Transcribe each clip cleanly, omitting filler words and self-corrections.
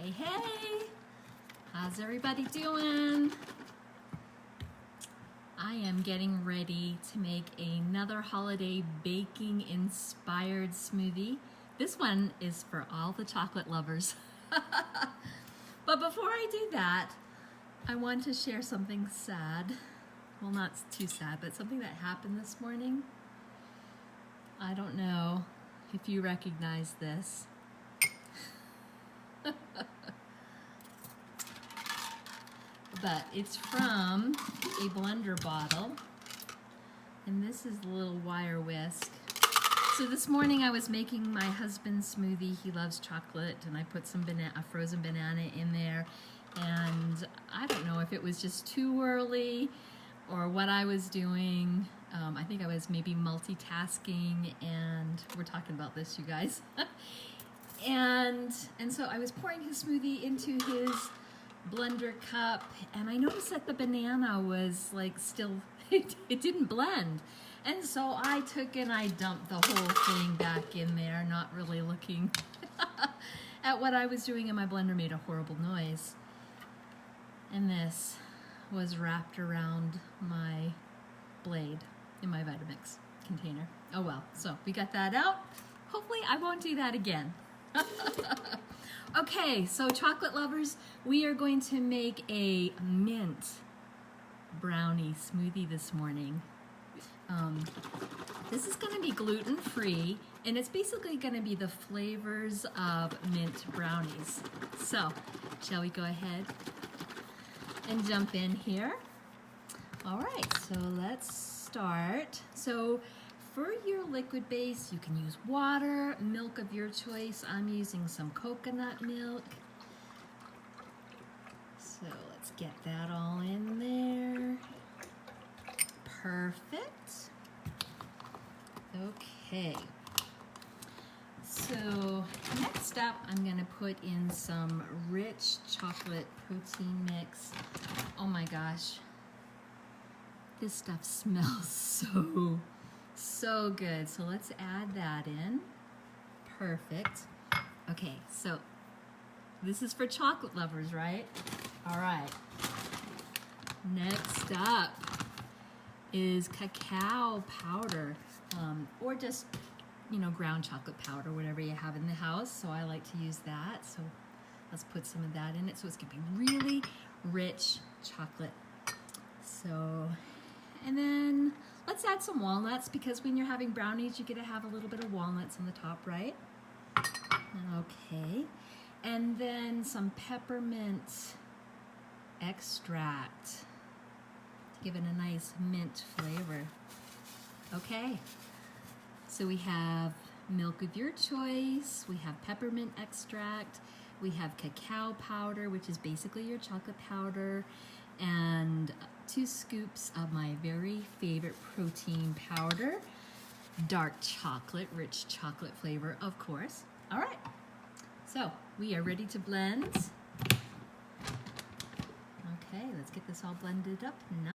Hey, hey! How's everybody doing? I am getting ready to make another holiday baking inspired smoothie. This one is for all the chocolate lovers. But before I do that, I want to share something sad. Well, not too sad, but something that happened this morning. I don't know if you recognize this. But it's from a blender bottle, and this is the little wire whisk. So this morning I was making my husband's smoothie. He loves chocolate, and I put some a frozen banana in there, and I don't know if it was just too early or what I was doing. I think I was maybe multitasking, and we're talking about this, you guys. and so I was pouring his smoothie into his blender cup, and I noticed that the banana was like still, it didn't blend. And so I took and I dumped the whole thing back in there, not really looking at what I was doing, and my blender made a horrible noise. And this was wrapped around my blade in my Vitamix container. Oh well, so we got that out. Hopefully I won't do that again. Okay, so chocolate lovers, we are going to make a mint brownie smoothie this morning. This is going to be gluten-free, and it's basically going to be the flavors of mint brownies. So, shall we go ahead and jump in here? All right, so let's start. So, for your liquid base, you can use water, milk of your choice. I'm using some coconut milk. So let's get that all in there. Perfect. Okay. So next up, I'm gonna put in some rich chocolate protein mix. Oh my gosh. This stuff smells so good. So let's add that in. Perfect. Okay, so this is for chocolate lovers, right? All right. Next up is cacao powder, or just, ground chocolate powder, whatever you have in the house. So I like to use that. So let's put some of that in it. So it's gonna be really rich chocolate. So, and then let's add some walnuts, because when you're having brownies, you get to have a little bit of walnuts on the top, right? Okay. And then some peppermint extract to give it a nice mint flavor. Okay. So we have milk of your choice, we have peppermint extract, we have cacao powder, which is basically your chocolate powder, and 2 scoops of my very favorite protein powder, dark chocolate, rich chocolate flavor, of course. All right, so we are ready to blend. Okay, let's get this all blended up now.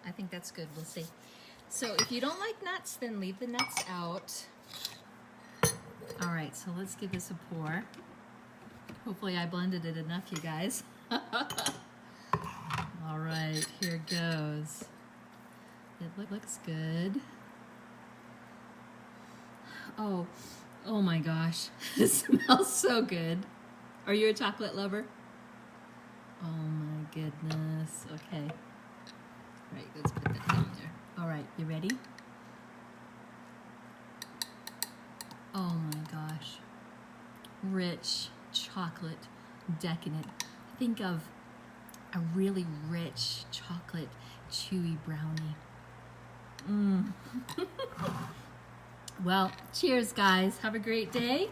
I think that's good, we'll see. So if you don't like nuts, then leave the nuts out. All right, so let's give this a pour. Hopefully I blended it enough, you guys. All right, here it goes. It looks good. Oh my gosh, it smells so good. Are you a chocolate lover? Oh my goodness, okay. All right, let's put that down there. All right, you ready? Oh my gosh, rich chocolate, decadent. Think of a really rich chocolate chewy brownie. Well, cheers guys, have a great day.